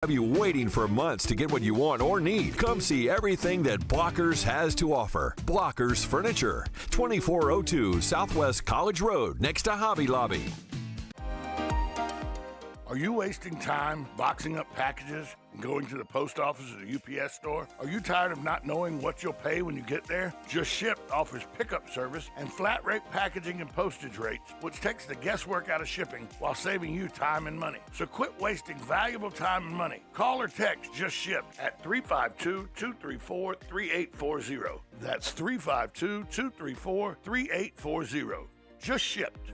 Have you waiting for months to get what you want or need? Come see everything that Blockers has to offer. Blockers Furniture, 2402 Southwest College Road, next to Hobby Lobby. Are you wasting time boxing up packages and going to the post office or the UPS store? Are you tired of not knowing what you'll pay when you get there? Just Ship offers pickup service and flat rate packaging and postage rates, which takes the guesswork out of shipping while saving you time and money. So quit wasting valuable time and money. Call or text Just Ship at 352-234-3840. That's 352-234-3840. Just Shipped.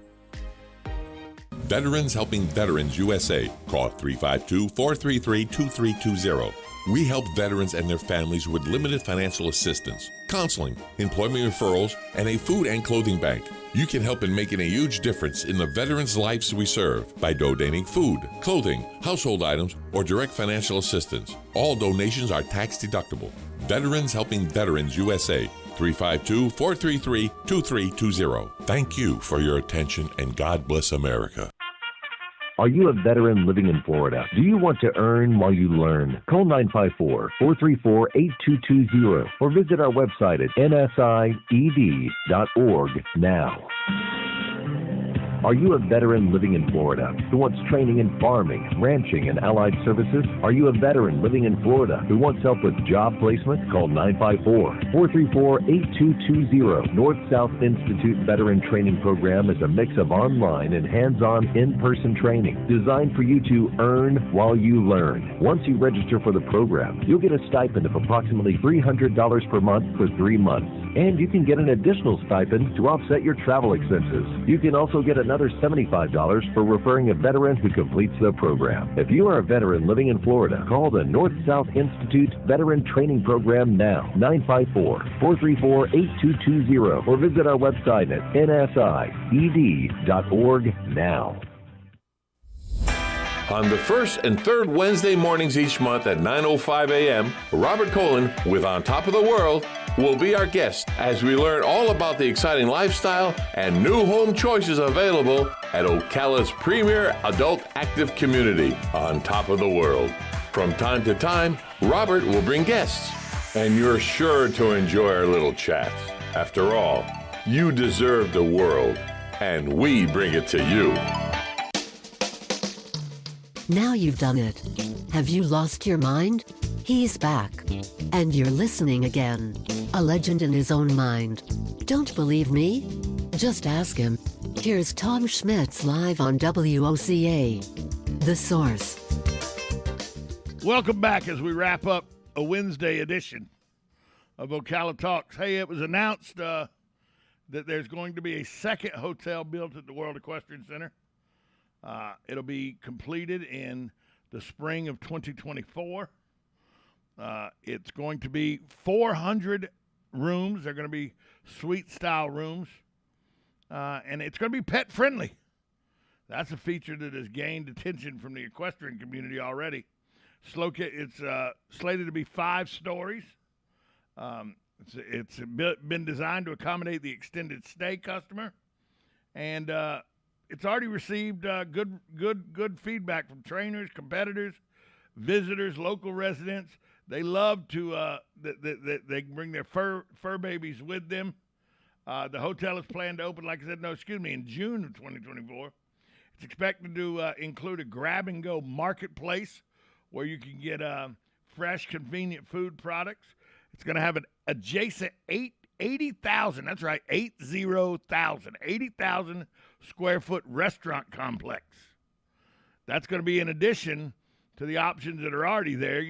Veterans Helping Veterans USA. Call 352-433-2320. We help veterans and their families with limited financial assistance, counseling, employment referrals, and a food and clothing bank. You can help in making a huge difference in the veterans' lives we serve by donating food, clothing, household items, or direct financial assistance. All donations are tax deductible. Veterans Helping Veterans USA. 352-433-2320. Thank you for your attention, and God bless America. Are you a veteran living in Florida? Do you want to earn while you learn? Call 954-434-8220 or visit our website at nsied.org now. Are you a veteran living in Florida who wants training in farming, ranching, and allied services? Are you a veteran living in Florida who wants help with job placement? Call 954-434-8220. North-South Institute Veteran Training Program is a mix of online and hands-on in-person training designed for you to earn while you learn. Once you register for the program, you'll get a stipend of approximately $300 per month for 3 months. And you can get an additional stipend to offset your travel expenses. You can also get another $75 for referring a veteran who completes the program. If you are a veteran living in Florida, call the North-South Institute Veteran Training Program now, 954-434-8220, or visit our website at nsied.org now. On the first and third Wednesday mornings each month at 9:05 a.m., Robert Colin with On Top of the World will be our guest as we learn all about the exciting lifestyle and new home choices available at Ocala's premier adult active community, On Top of the World. From time to time, Robert will bring guests, and you're sure to enjoy our little chats. After all, you deserve the world, and we bring it to you. Now you've done it. Have you lost your mind? He's back. And you're listening again. A legend in his own mind. Don't believe me? Just ask him. Here's Tom Schmitz live on WOCA. The Source. Welcome back as we wrap up a Wednesday edition of Ocala Talks. Hey, it was announced that there's going to be a second hotel built at the World Equestrian Center. It'll be completed in the spring of 2024. It's going to be 400 rooms. They're going to be suite-style rooms. And it's going to be pet-friendly. That's a feature that has gained attention from the equestrian community already. It's slated to be 5 stories. It's been designed to accommodate the extended stay customer. And it's already received good feedback from trainers, competitors, visitors, local residents. They love to they bring their fur babies with them. The hotel is planned to open, in June of 2024. It's expected to include a grab-and-go marketplace where you can get fresh, convenient food products. It's going to have an adjacent 80,000, that's right, 80,000 square foot restaurant complex. That's going to be in addition to the options that are already there,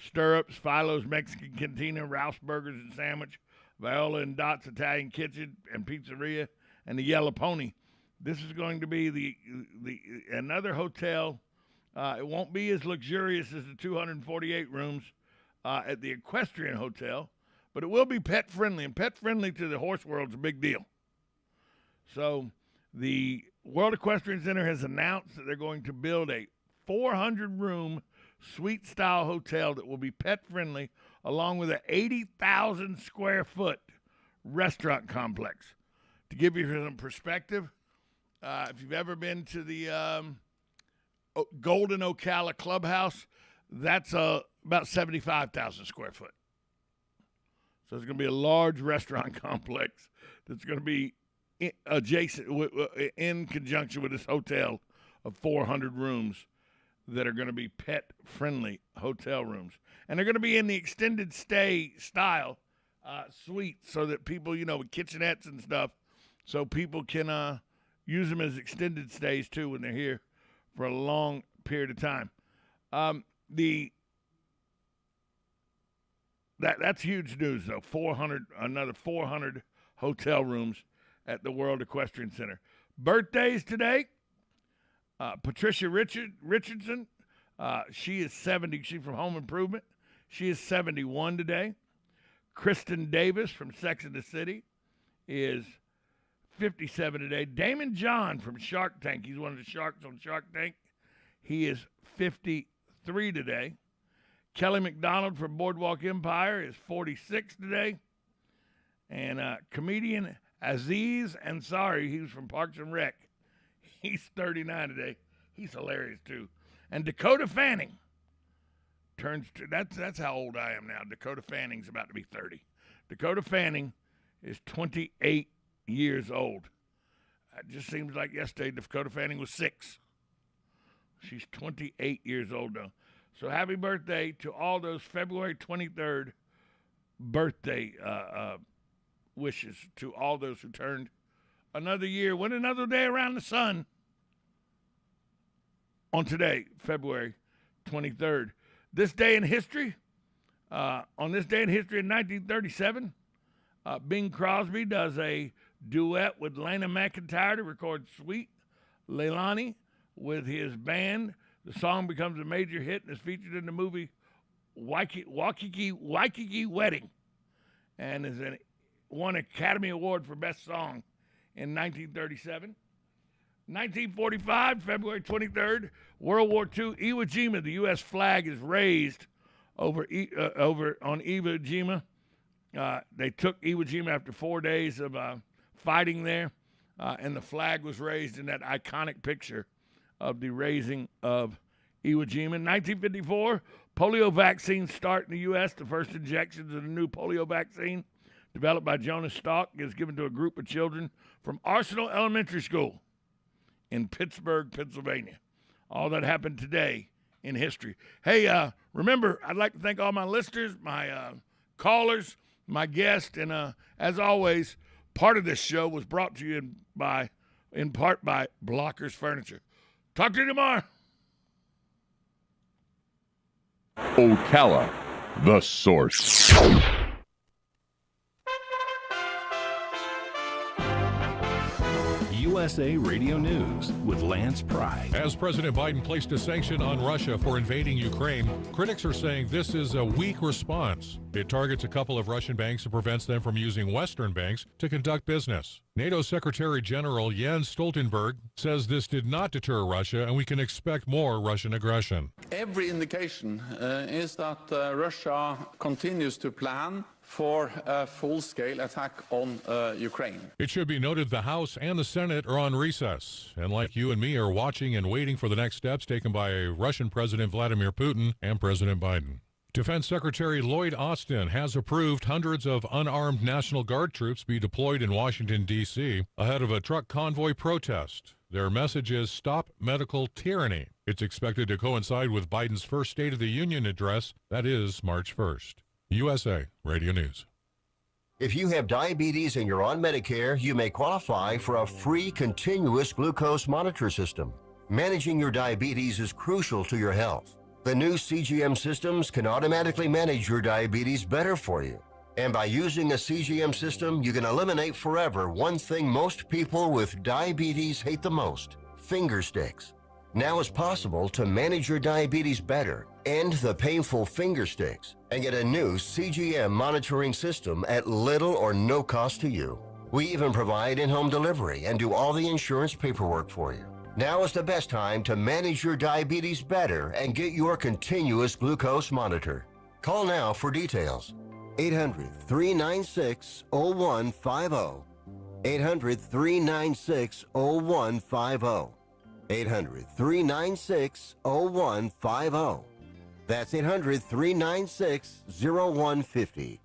Stirrups, Philo's Mexican Cantina, Ralph's Burgers and Sandwich, Viola and Dot's Italian Kitchen and Pizzeria, and the Yellow Pony. This is going to be the another hotel. It won't be as luxurious as the 248 rooms at the Equestrian Hotel, but it will be pet-friendly, and pet-friendly to the horse world's a big deal. So the World Equestrian Center has announced that they're going to build a 400-room suite-style hotel that will be pet-friendly, along with an 80,000 square foot restaurant complex. To give you some perspective, if you've ever been to the Golden Ocala Clubhouse, That's about 75,000 square foot. So it's going to be a large restaurant complex that's going to be adjacent, in conjunction with this hotel of 400 rooms that are going to be pet-friendly hotel rooms. And they're going to be in the extended stay style suite so that people, with kitchenettes and stuff, so people can use them as extended stays, too, when they're here for a long period of time. That's huge news, though. Another 400 hotel rooms at the World Equestrian Center. Birthdays today. Patricia Richardson. She is 70. She's from Home Improvement. She is 71 today. Kristen Davis from Sex and the City is 57 today. Damon John from Shark Tank. He's one of the sharks on Shark Tank. He is 53 today. Kelly McDonald from Boardwalk Empire is 46 today. And comedian Aziz Ansari, he was from Parks and Rec. He's 39 today. He's hilarious, too. And Dakota Fanning that's how old I am now. Dakota Fanning's about to be 30. Dakota Fanning is 28 years old. It just seems like yesterday Dakota Fanning was 6. She's 28 years old now. So happy birthday to all those February 23rd birthday wishes to all those who turned another year, went another day around the sun on today, February 23rd. This day in history, on this day in history in 1937, Bing Crosby does a duet with Lana McIntyre to record Sweet Leilani with his band. The song becomes a major hit and is featured in the movie Waikiki Wedding and won an Academy Award for Best Song in 1937. 1945, February 23rd, World War II, Iwo Jima. The U.S. flag is raised over on Iwo Jima. They took Iwo Jima after 4 days of fighting there, and the flag was raised in that iconic picture of the raising of Iwo Jima. In 1954, polio vaccines start in the U.S. The first injections of the new polio vaccine, developed by Jonas Salk, is given to a group of children from Arsenal Elementary School in Pittsburgh, Pennsylvania. All that happened today in history. Hey, remember, I'd like to thank all my listeners, my callers, my guests, and as always, part of this show was brought to you in part by Blockers Furniture. Talk to you tomorrow. Ocala, the source. USA Radio News with Lance Pry. As President Biden placed a sanction on Russia for invading Ukraine, critics are saying this is a weak response. It targets a couple of Russian banks and prevents them from using Western banks to conduct business. NATO Secretary General Jens Stoltenberg says this did not deter Russia and we can expect more Russian aggression. Every indication is that Russia continues to plan for a full-scale attack on Ukraine. It should be noted the House and the Senate are on recess, and like you and me are watching and waiting for the next steps taken by Russian President Vladimir Putin and President Biden. Defense Secretary Lloyd Austin has approved hundreds of unarmed National Guard troops be deployed in Washington, D.C. ahead of a truck convoy protest. Their message is Stop Medical Tyranny. It's expected to coincide with Biden's first State of the Union address, that is March 1st. USA Radio News. If you have diabetes and you're on Medicare, you may qualify for a free continuous glucose monitor system. Managing your diabetes is crucial to your health. The new CGM systems can automatically manage your diabetes better for you. And by using a CGM system, you can eliminate forever one thing most people with diabetes hate the most: finger sticks. Now it's possible to manage your diabetes better, end the painful finger sticks, and get a new CGM monitoring system at little or no cost to you. We even provide in-home delivery and do all the insurance paperwork for you. Now is the best time to manage your diabetes better and get your continuous glucose monitor. Call now for details. 800-396-0150. 800-396-0150. 800-396-0150. That's 800-396-0150.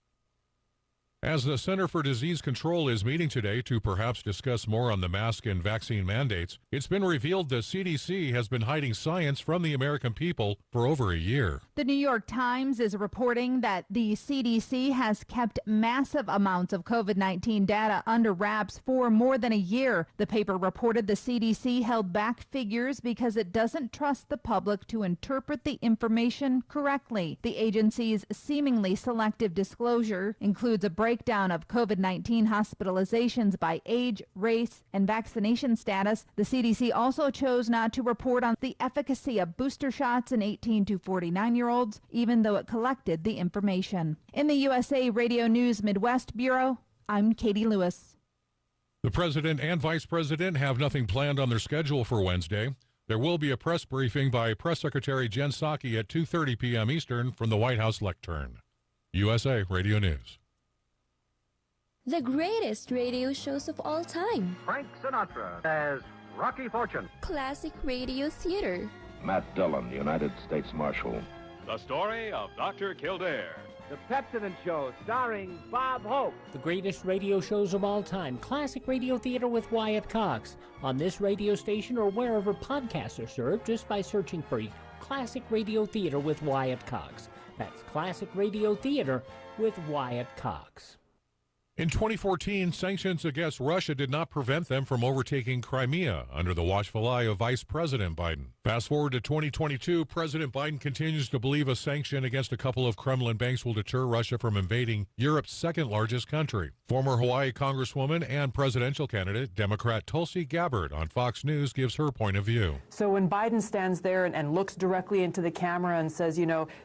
As the Center for Disease Control is meeting today to perhaps discuss more on the mask and vaccine mandates, it's been revealed the CDC has been hiding science from the American people for over a year. The New York Times is reporting that the CDC has kept massive amounts of COVID-19 data under wraps for more than a year. The paper reported the CDC held back figures because it doesn't trust the public to interpret the information correctly. The agency's seemingly selective disclosure includes a breakdown of COVID-19 hospitalizations by age, race, and vaccination status. The CDC also chose not to report on the efficacy of booster shots in 18 to 49-year-olds, even though it collected the information. In the USA Radio News Midwest Bureau, I'm Katie Lewis. The president and vice president have nothing planned on their schedule for Wednesday. There will be a press briefing by Press Secretary Jen Psaki at 2:30 p.m. Eastern from the White House lectern. USA Radio News. The greatest radio shows of all time. Frank Sinatra as Rocky Fortune. Classic radio theater. Matt Dillon, United States Marshal. The story of Dr. Kildare. The Pepsodent Show, starring Bob Hope. The greatest radio shows of all time. Classic radio theater with Wyatt Cox. On this radio station or wherever podcasts are served, just by searching for Classic Radio Theater with Wyatt Cox. That's Classic Radio Theater with Wyatt Cox. In 2014, sanctions against Russia did not prevent them from overtaking Crimea under the watchful eye of Vice President Biden. Fast forward to 2022, President Biden continues to believe a sanction against a couple of Kremlin banks will deter Russia from invading Europe's second largest country. Former Hawaii Congresswoman and presidential candidate, Democrat Tulsi Gabbard on Fox News gives her point of view. So when Biden stands there and looks directly into the camera and says,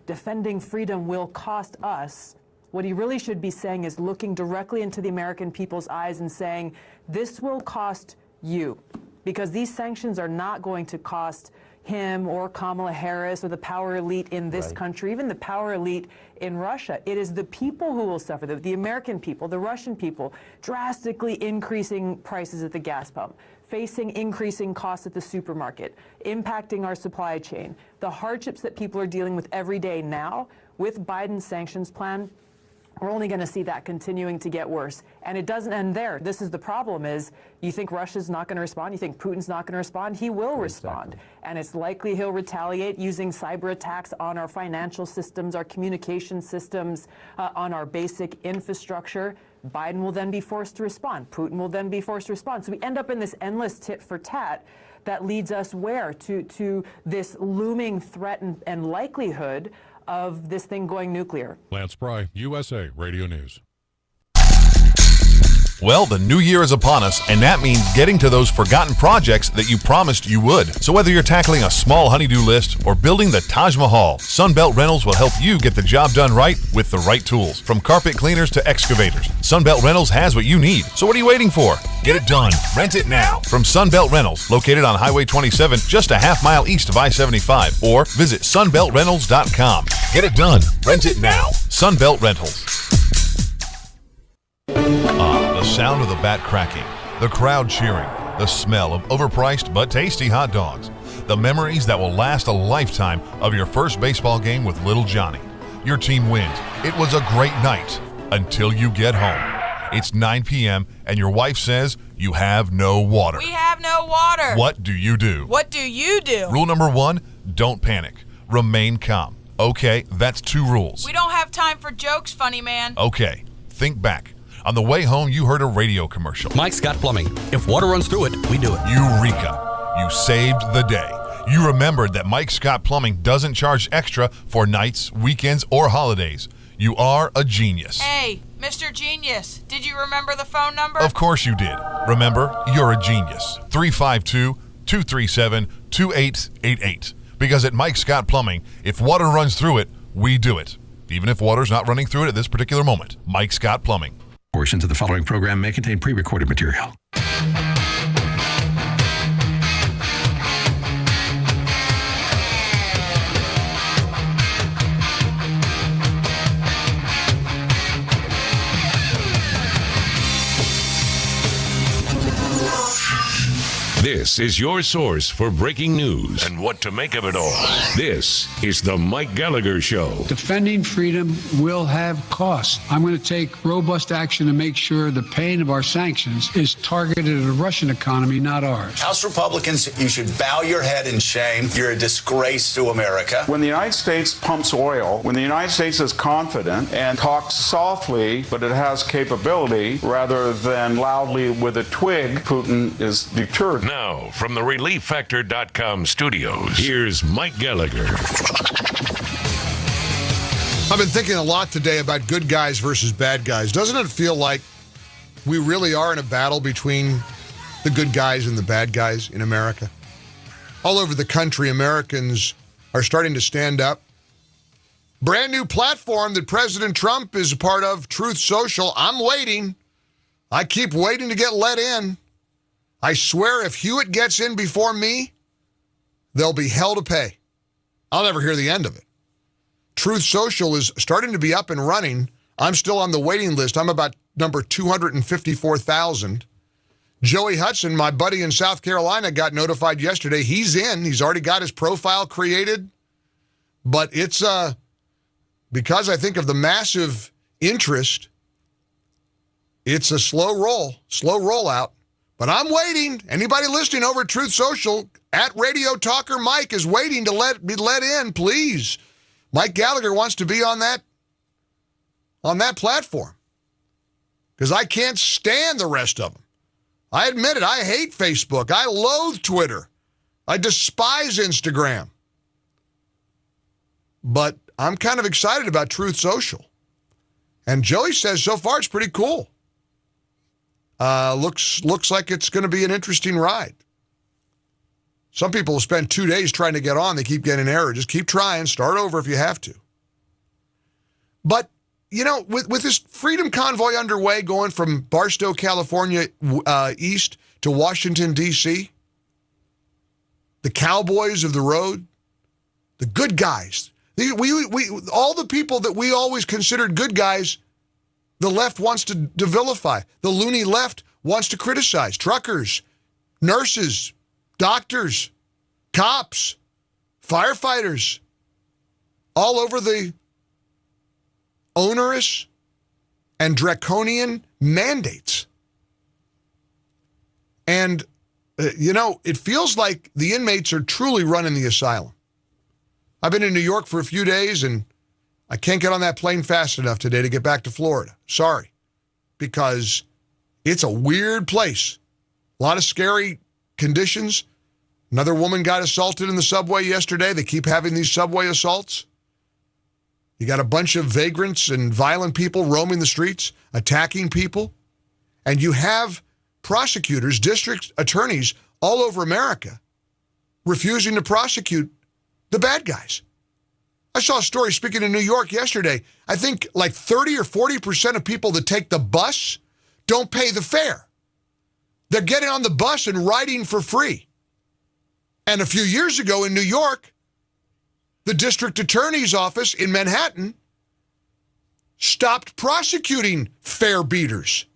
defending freedom will cost us, what he really should be saying is looking directly into the American people's eyes and saying, this will cost you, because these sanctions are not going to cost him or Kamala Harris or the power elite in this country, even the power elite in Russia. It is the people who will suffer, the American people, the Russian people, drastically increasing prices at the gas pump, facing increasing costs at the supermarket, impacting our supply chain. The hardships that people are dealing with every day now, with Biden's sanctions plan, we're only going to see that continuing to get worse. And it doesn't end there. This is the problem is, you think Russia's not going to respond? You think Putin's not going to respond? He will respond. And it's likely he'll retaliate using cyber attacks on our financial systems, our communication systems, on our basic infrastructure. Biden will then be forced to respond. Putin will then be forced to respond. So we end up in this endless tit for tat that leads us where? To this looming threat and likelihood of this thing going nuclear. Lance Pry, USA Radio News. Well, the new year is upon us, and that means getting to those forgotten projects that you promised you would. So whether you're tackling a small honey-do list or building the Taj Mahal, Sunbelt Rentals will help you get the job done right with the right tools. From carpet cleaners to excavators, Sunbelt Rentals has what you need. So what are you waiting for? Get it done. Rent it now. From Sunbelt Rentals, located on Highway 27, just a half-mile east of I-75, or visit sunbeltrentals.com. Get it done. Rent it now. Sunbelt Rentals. The sound of the bat cracking, the crowd cheering, the smell of overpriced but tasty hot dogs, the memories that will last a lifetime of your first baseball game with little Johnny. Your team wins. It was a great night until you get home. It's 9 p.m. and your wife says you have no water. We have no water. What do you do? What do you do? Rule number 1, don't panic. Remain calm. Okay, that's 2 rules. We don't have time for jokes, funny man. Okay, think back. On the way home, you heard a radio commercial. Mike Scott Plumbing. If water runs through it, we do it. Eureka! You saved the day. You remembered that Mike Scott Plumbing doesn't charge extra for nights, weekends, or holidays. You are a genius. Hey, Mr. Genius, did you remember the phone number? Of course you did. Remember, you're a genius. 352-237-2888. Because at Mike Scott Plumbing, if water runs through it, we do it. Even if water's not running through it at this particular moment. Mike Scott Plumbing. Portions of the following program may contain pre-recorded material. This is your source for breaking news and what to make of it all. This is the Mike Gallagher Show. Defending freedom will have costs. I'm going to take robust action to make sure the pain of our sanctions is targeted at the Russian economy, not ours. House Republicans, you should bow your head in shame. You're a disgrace to America. When the United States pumps oil, when the United States is confident and talks softly, but it has capability, rather than loudly with a twig, Putin is deterred. Now, from the ReliefFactor.com studios, here's Mike Gallagher. I've been thinking a lot today about good guys versus bad guys. Doesn't it feel like we really are in a battle between the good guys and the bad guys in America? All over the country, Americans are starting to stand up. Brand new platform that President Trump is a part of, Truth Social. I'm waiting. I keep waiting to get let in. I swear if Hewitt gets in before me, there'll be hell to pay. I'll never hear the end of it. Truth Social is starting to be up and running. I'm still on the waiting list. I'm about number 254,000. Joey Hudson, my buddy in South Carolina, got notified yesterday. He's in. He's already got his profile created. But it's because I think of the massive interest, it's a slow rollout. But I'm waiting. Anybody listening over at Truth Social, at Radio Talker Mike, is waiting to be let in, please. Mike Gallagher wants to be on that platform because I can't stand the rest of them. I admit it. I hate Facebook. I loathe Twitter. I despise Instagram. But I'm kind of excited about Truth Social. And Joey says so far it's pretty cool. Looks like it's going to be an interesting ride. Some people will spend 2 days trying to get on. They keep getting an error. Just keep trying. Start over if you have to. But, you know, with this freedom convoy underway going from Barstow, California, east to Washington, D.C., the cowboys of the road, the good guys, all the people that we always considered good guys, the left wants to vilify. The loony left wants to criticize. Truckers, nurses, doctors, cops, firefighters, all over the onerous and draconian mandates. And, it feels like the inmates are truly running the asylum. I've been in New York for a few days, and I can't get on that plane fast enough today to get back to Florida. Sorry. Because it's a weird place. A lot of scary conditions. Another woman got assaulted in the subway yesterday. They keep having these subway assaults. You got a bunch of vagrants and violent people roaming the streets, attacking people. And you have prosecutors, district attorneys all over America refusing to prosecute the bad guys. I saw a story speaking in New York yesterday. I think like 30 or 40% of people that take the bus don't pay the fare. They're getting on the bus and riding for free. And a few years ago in New York, the district attorney's office in Manhattan stopped prosecuting fare beaters.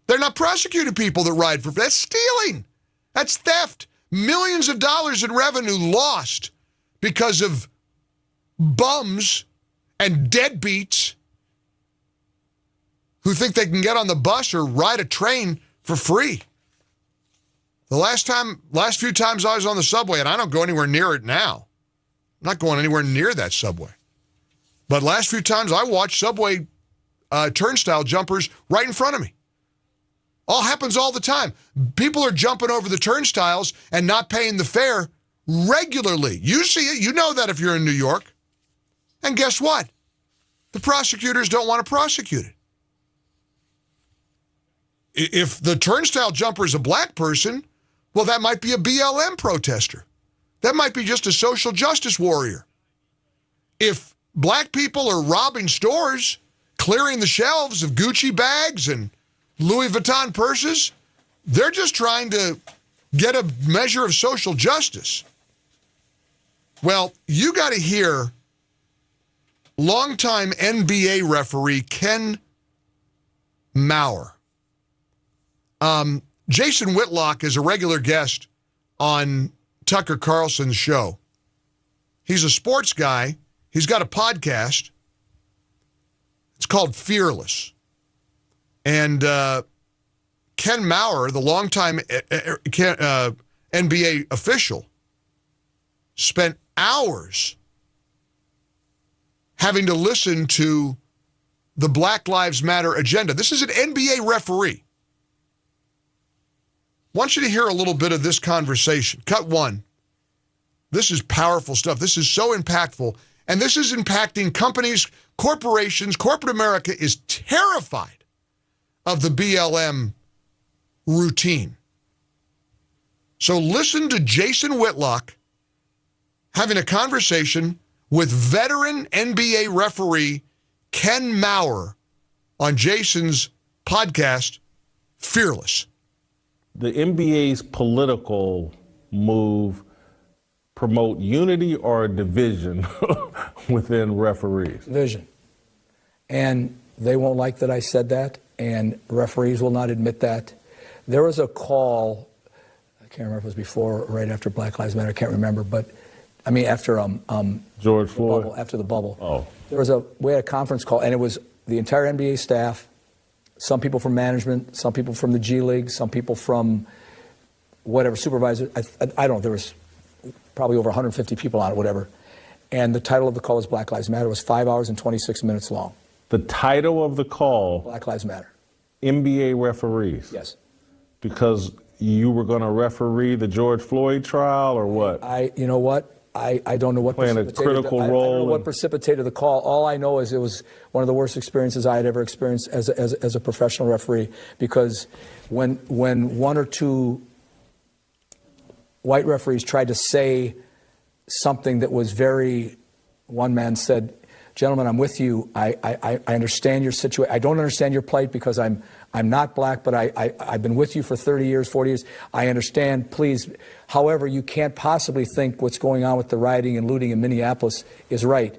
They're not prosecuting people that ride for free. That's stealing. That's theft. Millions of dollars in revenue lost because of bums and deadbeats who think they can get on the bus or ride a train for free. The last few times I was on the subway, and I don't go anywhere near it now. I'm not going anywhere near that subway. But last few times I watched subway turnstile jumpers right in front of me. All happens all the time. People are jumping over the turnstiles and not paying the fare regularly. You see it. You know that if you're in New York. And guess what? The prosecutors don't want to prosecute it. If the turnstile jumper is a black person, well, that might be a BLM protester. That might be just a social justice warrior. If black people are robbing stores, clearing the shelves of Gucci bags and Louis Vuitton purses, they're just trying to get a measure of social justice. Well, you got to hear longtime NBA referee Ken Maurer. Jason Whitlock is a regular guest on Tucker Carlson's show. He's a sports guy. He's got a podcast. It's called Fearless. And Ken Maurer, the longtime NBA official, spent hours having to listen to the Black Lives Matter agenda. This is an NBA referee. I want you to hear a little bit of this conversation. Cut 1. This is powerful stuff. This is so impactful. And this is impacting companies, corporations. Corporate America is terrified of the BLM routine. So listen to Jason Whitlock having a conversation with veteran NBA referee Ken Maurer on Jason's podcast, Fearless. The NBA's political move promote unity or division within referees? Division. And they won't like that I said that, and referees will not admit that. There was a call, I can't remember if it was before or right after Black Lives Matter, I can't remember, but I mean after George Floyd? Bubble, after the bubble. Oh. We had a conference call, and it was the entire NBA staff, some people from management, some people from the G League, some people from whatever, supervisors. I don't know, there was probably over 150 people on it, whatever. And the title of the call was Black Lives Matter. It was 5 hours and 26 minutes long. The title of the call? Black Lives Matter. NBA referees? Yes. Because you were going to referee the George Floyd trial or what? You know what? I don't know what playing a critical role. I don't know what precipitated the call. All I know is it was one of the worst experiences I had ever experienced as a professional referee, because when one or two white referees tried to say something that was very, one man said, "Gentlemen, I'm with you. I understand your situation. I don't understand your plight because I'm not black, but I've been with you for 30 years, 40 years. I understand, please. However, you can't possibly think what's going on with the rioting and looting in Minneapolis is right."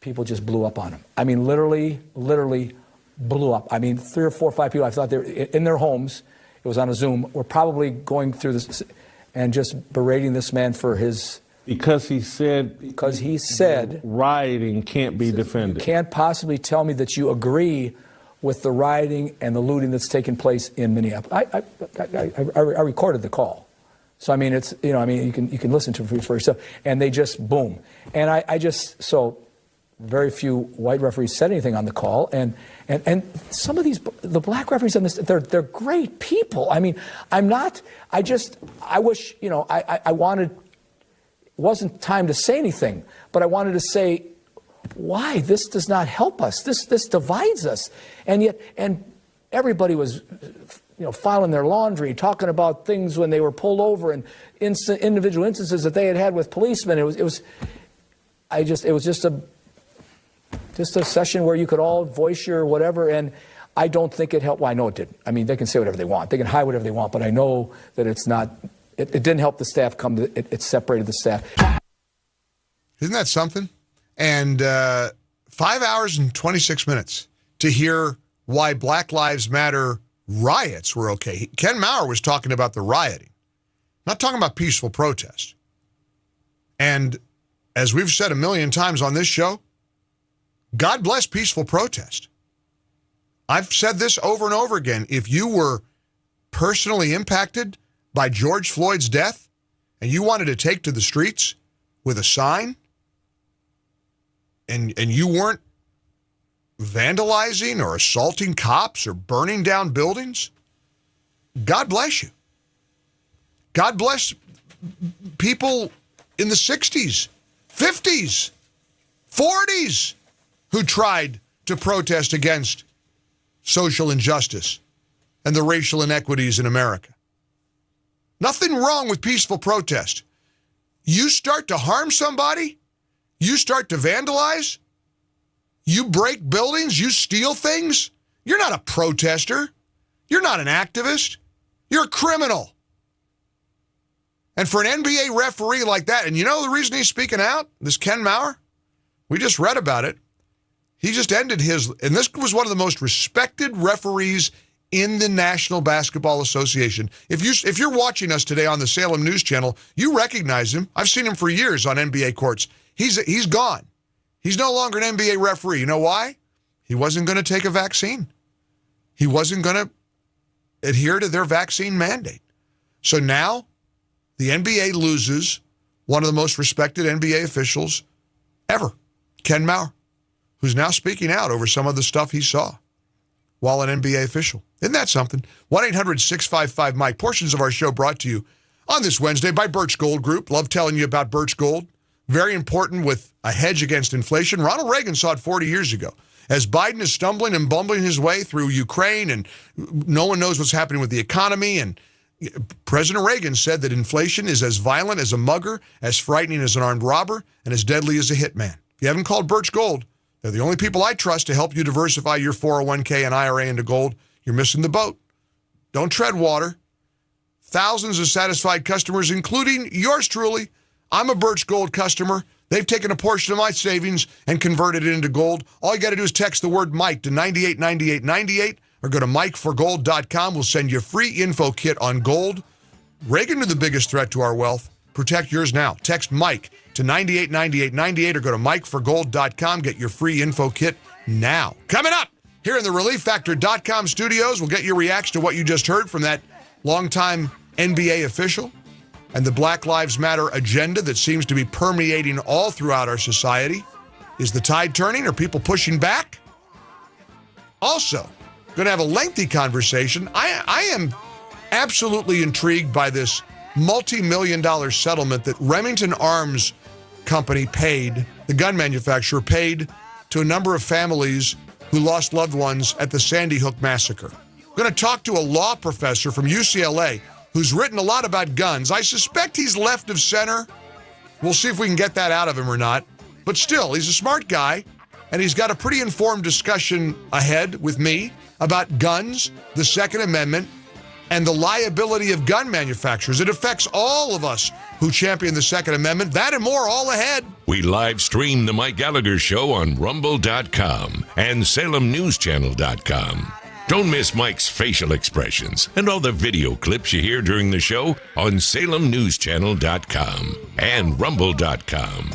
People just blew up on him. I mean, literally blew up. I mean, 3 or 4 or 5 people, I thought they were in their homes. It was on a Zoom. Were probably going through this and just berating this man for his... Because he said rioting can't be defended. You can't possibly tell me that you agree with the rioting and the looting that's taken place in Minneapolis. I recorded the call. So, I mean, it's, you can listen to it for yourself. And they just, boom. And so very few white referees said anything on the call. And some of the black referees on this, they're great people. I mean, I wish, I wanted, it wasn't time to say anything, but I wanted to say, why? This does not help us. This divides us. And everybody was, filing their laundry, talking about things when they were pulled over and individual instances that they had with policemen. It was just a session where you could all voice your whatever. And I don't think it helped. Well, I know it didn't. I mean, they can say whatever they want. They can hide whatever they want, but I know that it's not, it didn't help the staff it separated the staff. Isn't that something? And 5 hours and 26 minutes to hear why Black Lives Matter riots were okay. Ken Maurer was talking about the rioting, not talking about peaceful protest. And as we've said a million times on this show, God bless peaceful protest. I've said this over and over again. If you were personally impacted by George Floyd's death and you wanted to take to the streets with a sign and you weren't vandalizing or assaulting cops or burning down buildings, God bless you. God bless people in the 60s, 50s, 40s who tried to protest against social injustice and the racial inequities in America. Nothing wrong with peaceful protest. You start to harm somebody, you start to vandalize, you break buildings, you steal things, you're not a protester. You're not an activist. You're a criminal. And for an NBA referee like that, and you know the reason he's speaking out, this Ken Maurer? We just read about it. He just ended his, and this was one of the most respected referees in the National Basketball Association. If you're watching us today on the Salem News Channel, you recognize him. I've seen him for years on NBA courts. He's gone. He's no longer an NBA referee. You know why? He wasn't going to take a vaccine. He wasn't going to adhere to their vaccine mandate. So now the NBA loses one of the most respected NBA officials ever, Ken Maurer, who's now speaking out over some of the stuff he saw while an NBA official. Isn't that something? 1-800-655-MIKE. Portions of our show brought to you on this Wednesday by Birch Gold Group. Love telling you about Birch Gold. Very important with a hedge against inflation. Ronald Reagan saw it 40 years ago. As Biden is stumbling and bumbling his way through Ukraine and no one knows what's happening with the economy, and President Reagan said that inflation is as violent as a mugger, as frightening as an armed robber, and as deadly as a hitman. If you haven't called Birch Gold, they're the only people I trust to help you diversify your 401k and IRA into gold. You're missing the boat. Don't tread water. Thousands of satisfied customers, including yours truly. I'm a Birch Gold customer. They've taken a portion of my savings and converted it into gold. All you got to do is text the word Mike to 989898 or go to MikeForGold.com. We'll send you a free info kit on gold. Reagan knew the biggest threat to our wealth. Protect yours now. Text Mike to 989898 or go to MikeForGold.com. Get your free info kit now. Coming up here in the ReliefFactor.com studios, we'll get your reaction to what you just heard from that longtime NBA official and the Black Lives Matter agenda that seems to be permeating all throughout our society. Is the tide turning? Are people pushing back? Also, going to have a lengthy conversation. I am absolutely intrigued by this multi-million-dollar settlement that Remington Arms Company paid, the gun manufacturer paid to a number of families who lost loved ones at the Sandy Hook massacre. I'm going to talk to a law professor from UCLA who's written a lot about guns. I suspect he's left of center. We'll see if we can get that out of him or not. But still, he's a smart guy, and he's got a pretty informed discussion ahead with me about guns, the Second Amendment, and the liability of gun manufacturers. It affects all of us who champion the Second Amendment. That and more all ahead. We live stream the Mike Gallagher Show on Rumble.com and SalemNewsChannel.com. Don't miss Mike's facial expressions and all the video clips you hear during the show on SalemNewsChannel.com and Rumble.com.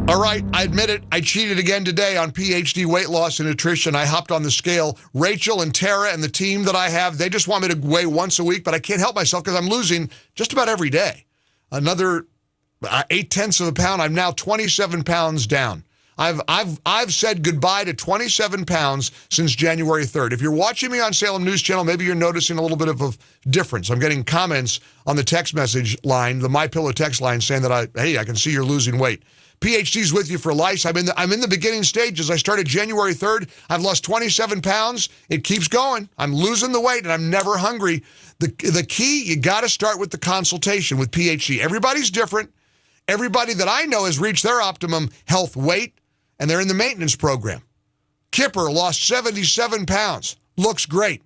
All right, I admit it. I cheated again today on PhD weight loss and nutrition. I hopped on the scale. Rachel and Tara and the team that I have, they just want me to weigh once a week, but I can't help myself because I'm losing just about every day. Another 0.8 of a pound. I'm now 27 pounds down. I've said goodbye to 27 pounds since January 3rd. If you're watching me on Salem News Channel, maybe you're noticing a little bit of a difference. I'm getting comments on the text message line, the MyPillow text line, saying that I can see you're losing weight. PhD's with you for life. I'm in the beginning stages. I started January 3rd. I've lost 27 pounds. It keeps going. I'm losing the weight, and I'm never hungry. The key, you got to start with the consultation with PhD. Everybody's different. Everybody that I know has reached their optimum health weight, and they're in the maintenance program. Kipper lost 77 pounds. Looks great.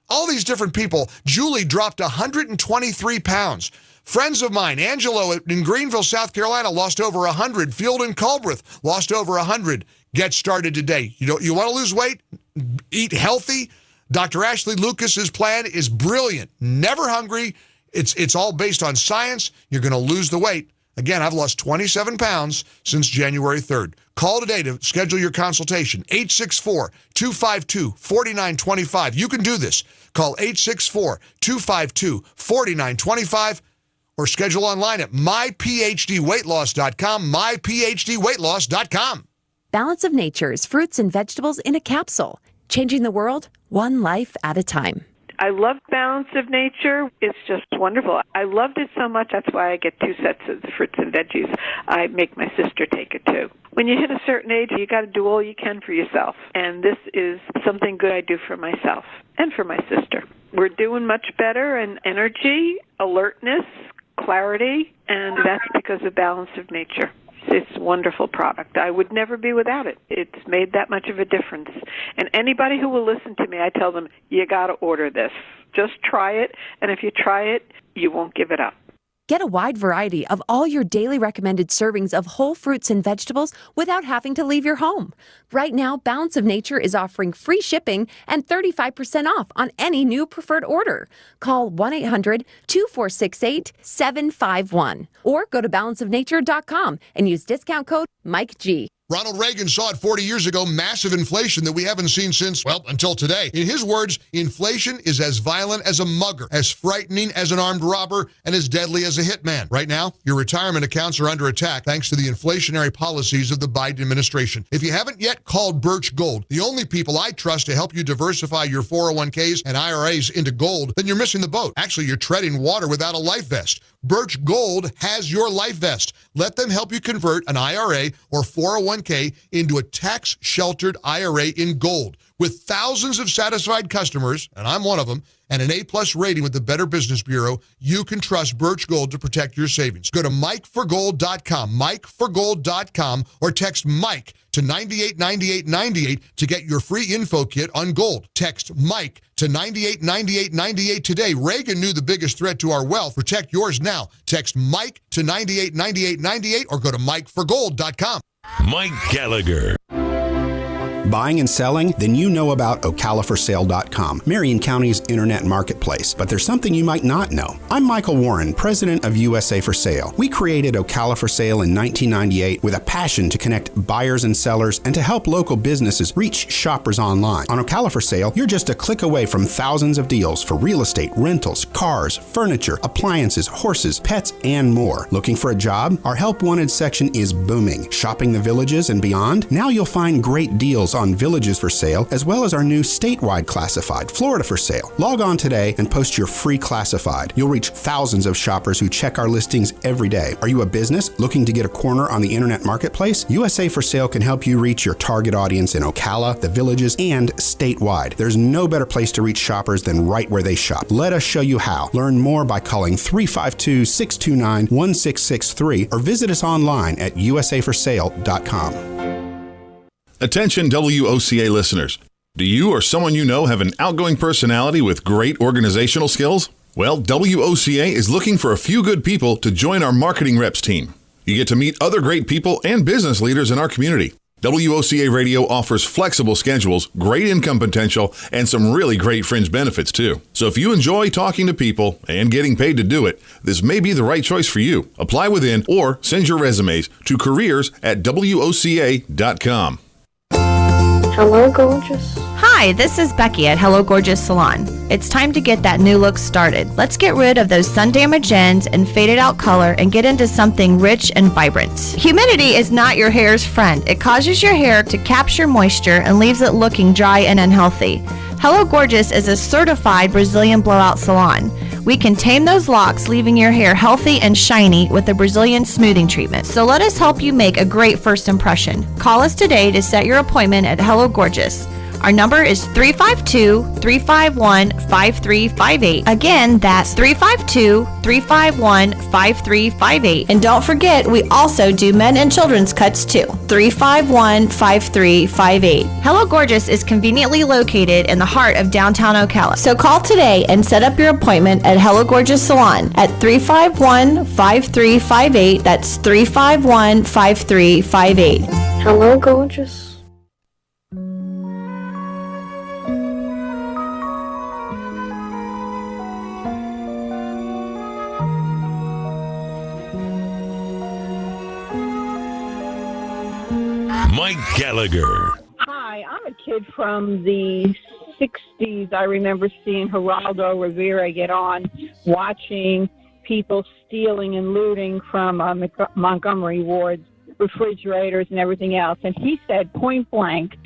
All these different people. Julie dropped 123 pounds. Friends of mine, Angelo in Greenville, South Carolina, lost over 100. Field in Culbreth lost over 100. Get started today. You want to lose weight? Eat healthy. Dr. Ashley Lucas's plan is brilliant. Never hungry. It's all based on science. You're going to lose the weight. Again, I've lost 27 pounds since January 3rd. Call today to schedule your consultation. 864-252-4925. You can do this. Call 864-252-4925 or schedule online at myphdweightloss.com, myphdweightloss.com. Balance of Nature's fruits and vegetables in a capsule. Changing the world, one life at a time. I love Balance of Nature. It's just wonderful. I loved it so much, that's why I get 2 sets of the fruits and veggies. I make my sister take it too. When you hit a certain age, you got to do all you can for yourself. And this is something good I do for myself and for my sister. We're doing much better in energy, alertness, clarity, and that's because of Balance of Nature. It's a wonderful product. I would never be without it. It's made that much of a difference. And anybody who will listen to me, I tell them, you got to order this. Just try it, and if you try it, you won't give it up. Get a wide variety of all your daily recommended servings of whole fruits and vegetables without having to leave your home. Right now, Balance of Nature is offering free shipping and 35% off on any new preferred order. Call 1-800-2468-751 or go to balanceofnature.com and use discount code MikeG. Ronald Reagan saw it 40 years ago, massive inflation that we haven't seen since, well, until today. In his words, inflation is as violent as a mugger, as frightening as an armed robber, and as deadly as a hitman. Right now, your retirement accounts are under attack thanks to the inflationary policies of the Biden administration. If you haven't yet called Birch Gold, the only people I trust to help you diversify your 401ks and IRAs into gold, then you're missing the boat. Actually, you're treading water without a life vest. Birch Gold has your life vest. Let them help you convert an IRA or 401k into a tax-sheltered IRA in gold. With thousands of satisfied customers, and I'm one of them, and an A-plus rating with the Better Business Bureau, you can trust Birch Gold to protect your savings. Go to MikeForGold.com, MikeForGold.com, or text Mike to 989898 to get your free info kit on gold. Text Mike to 989898 today. Reagan knew the biggest threat to our wealth. Protect yours now. Text Mike to 989898 or go to MikeForGold.com. Mike Gallagher. Buying and selling? Then you know about OcalaForSale.com, Marion County's internet marketplace. But there's something you might not know. I'm Michael Warren, president of USA for Sale. We created Ocala for Sale in 1998 with a passion to connect buyers and sellers and to help local businesses reach shoppers online. On Ocala for Sale, you're just a click away from thousands of deals for real estate, rentals, cars, furniture, appliances, horses, pets, and more. Looking for a job? Our Help Wanted section is booming. Shopping the villages and beyond? Now you'll find great deals on Villages for Sale, as well as our new statewide classified, Florida for Sale. Log on today and post your free classified. You'll reach thousands of shoppers who check our listings every day. Are you a business looking to get a corner on the internet marketplace? USA for Sale can help you reach your target audience in Ocala, the Villages, and statewide. There's no better place to reach shoppers than right where they shop. Let us show you how. Learn more by calling 352-629-1663 or visit us online at usaforsale.com. Attention WOCA listeners. Do you or someone you know have an outgoing personality with great organizational skills? Well, WOCA is looking for a few good people to join our marketing reps team. You get to meet other great people and business leaders in our community. WOCA Radio offers flexible schedules, great income potential, and some really great fringe benefits too. So if you enjoy talking to people and getting paid to do it, this may be the right choice for you. Apply within or send your resumes to careers@WOCA.com. Hello, gorgeous. Hi, this is Becky at Hello Gorgeous Salon. It's time to get that new look started. Let's get rid of those sun-damaged ends and faded out color and get into something rich and vibrant. Humidity is not your hair's friend. It causes your hair to capture moisture and leaves it looking dry and unhealthy. Hello Gorgeous is a certified Brazilian blowout salon. We can tame those locks, leaving your hair healthy and shiny with a Brazilian smoothing treatment. So let us help you make a great first impression. Call us today to set your appointment at Hello Gorgeous. Our number is 352-351-5358. Again, that's 352-351-5358. And don't forget, we also do men and children's cuts too. 351-5358. Hello Gorgeous is conveniently located in the heart of downtown Ocala. So call today and set up your appointment at Hello Gorgeous Salon at 351-5358. That's 351-5358. Hello, gorgeous. Mike Gallagher. Hi, I'm a kid from the 60s. I remember seeing Geraldo Rivera get on, watching people stealing and looting from Montgomery Ward's refrigerators and everything else. And he said point blank,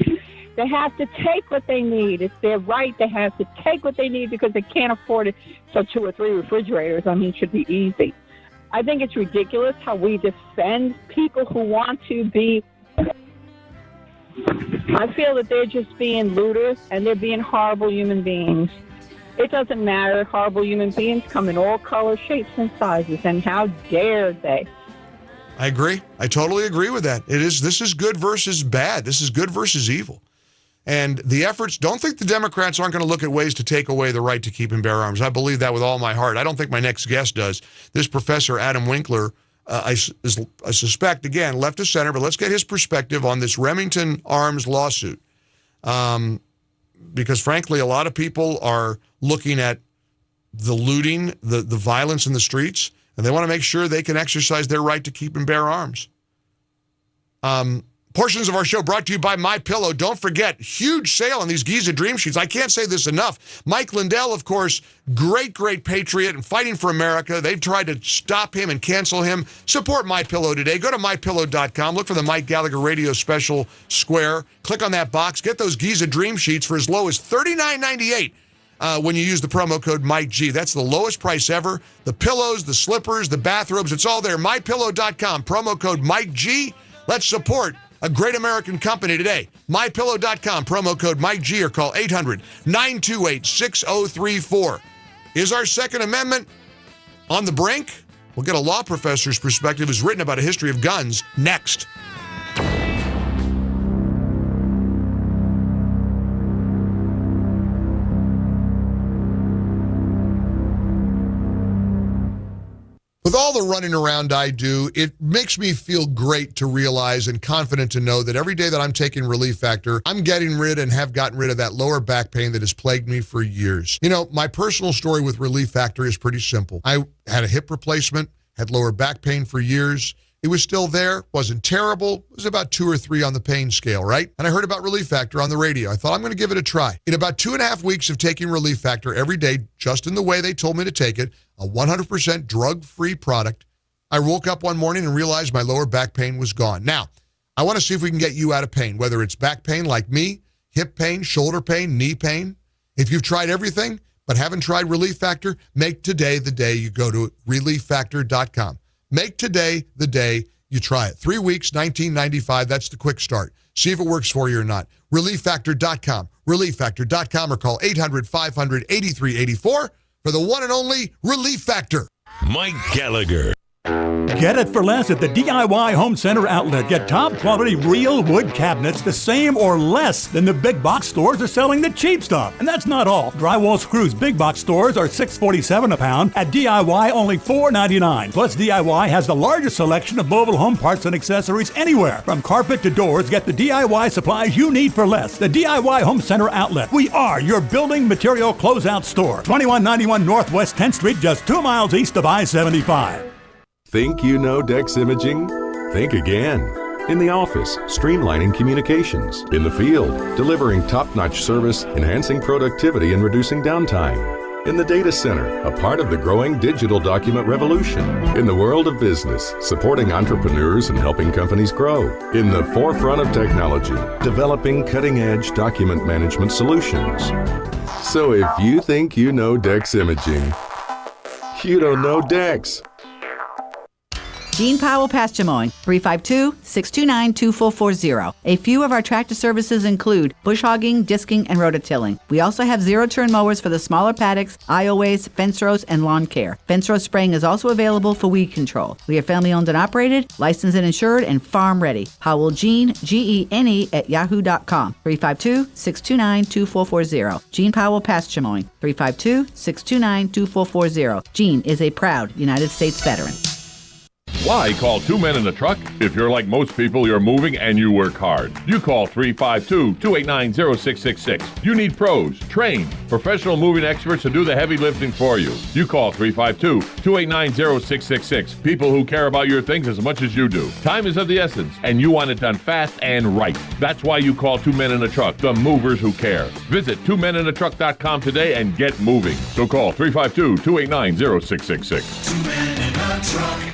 they have to take what they need. It's their right. They have to take what they need because they can't afford it. So 2 or 3 refrigerators, it should be easy. I think it's ridiculous how we defend people who want to be. I feel that they're just being looters and they're being horrible human beings. It doesn't matter. Horrible human beings come in all colors, shapes, and sizes, and how dare they? I agree. I totally agree with that. This is good versus bad. This is good versus evil. And the efforts, don't think the Democrats aren't going to look at ways to take away the right to keep and bear arms. I believe that with all my heart. I don't think my next guest does. This professor, Adam Winkler, I suspect, again, left of center, but let's get his perspective on this Remington Arms lawsuit. Because frankly, a lot of people are looking at the looting, the violence in the streets, and they want to make sure they can exercise their right to keep and bear arms. Portions of our show brought to you by MyPillow. Don't forget, huge sale on these Giza Dream Sheets. I can't say this enough. Mike Lindell, of course, great patriot and fighting for America. They've tried to stop him and cancel him. Support MyPillow today. Go to MyPillow.com. Look for the Mike Gallagher Radio Special Square. Click on that box. Get those Giza Dream Sheets for as low as $39.98 when you use the promo code MikeG. That's the lowest price ever. The pillows, the slippers, the bathrobes, it's all there. MyPillow.com. Promo code MikeG. Let's support a great American company today. MyPillow.com, promo code MikeG, or call 800-928-6034. Is our Second Amendment on the brink? We'll get a law professor's perspective who's written about a history of guns next. With all the running around I do, it makes me feel great to realize and confident to know that every day that I'm taking Relief Factor, I'm getting rid and have gotten rid of that lower back pain that has plagued me for years. You know, my personal story with Relief Factor is pretty simple. I had a hip replacement, had lower back pain for years. It was still there, wasn't terrible. It was about 2 or 3 on the pain scale, right? And I heard about Relief Factor on the radio. I thought, I'm going to give it a try. In about 2.5 weeks of taking Relief Factor every day, just in the way they told me to take it, a 100% drug-free product, I woke up one morning and realized my lower back pain was gone. Now, I want to see if we can get you out of pain, whether it's back pain like me, hip pain, shoulder pain, knee pain. If you've tried everything but haven't tried Relief Factor, make today the day you go to ReliefFactor.com. Make today the day you try it. 3 weeks, $19.95. That's the quick start. See if it works for you or not. ReliefFactor.com. ReliefFactor.com, or call 800-500-8384 for the one and only Relief Factor. Mike Gallagher. Get it for less at the DIY Home Center outlet. Get top quality real wood cabinets the same or less than the big box stores are selling the cheap stuff. And that's not all. Drywall screws big box stores are $6.47 a pound. At DIY, only $4.99. Plus, DIY has the largest selection of mobile home parts and accessories anywhere. From carpet to doors, get the DIY supplies you need for less. The DIY Home Center outlet. We are your building material closeout store. 2191 Northwest 10th Street, just 2 miles east of I-75. Think you know Dex Imaging? Think again. In the office, streamlining communications. In the field, delivering top-notch service, enhancing productivity and reducing downtime. In the data center, a part of the growing digital document revolution. In the world of business, supporting entrepreneurs and helping companies grow. In the forefront of technology, developing cutting-edge document management solutions. So if you think you know Dex Imaging, you don't know Dex. Gene Powell Pasture Mowing, 352-629-2440. A few of our tractor services include bush hogging, disking, and rototilling. We also have zero-turn mowers for the smaller paddocks, aisleways, fence rows, and lawn care. Fence row spraying is also available for weed control. We are family-owned and operated, licensed and insured, and farm-ready. Powell Gene, Gene, at yahoo.com. 352-629-2440. Gene Powell Pasture Mowing, 352-629-2440. Gene is a proud United States veteran. Why call Two Men in a Truck? If you're like most people, you're moving and you work hard. You call 352-289-0666. You need pros, trained, professional moving experts to do the heavy lifting for you. You call 352-289-0666. People who care about your things as much as you do. Time is of the essence, and you want it done fast and right. That's why you call Two Men in a Truck, the movers who care. Visit twomeninatruck.com today and get moving. So call 352-289-0666. 2 Men in a Truck.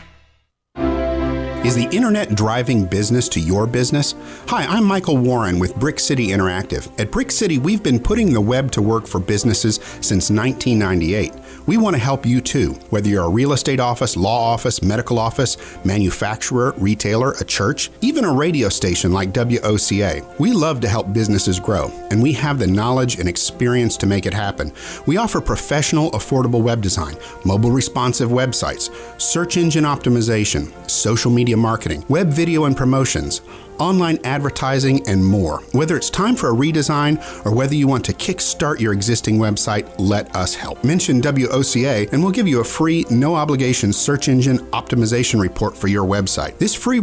Is the internet driving business to your business? Hi, I'm Michael Warren with Brick City Interactive. At Brick City, we've been putting the web to work for businesses since 1998. We want to help you too, whether you're a real estate office, law office, medical office, manufacturer, retailer, a church, even a radio station like WOCA. We love to help businesses grow, and we have the knowledge and experience to make it happen. We offer professional, affordable web design, mobile responsive websites, search engine optimization, social media marketing, web video and promotions, online advertising, and more. Whether it's time for a redesign or whether you want to kickstart your existing website, let us help. Mention WOCA and we'll give you a free, no obligation search engine optimization report for your website. This free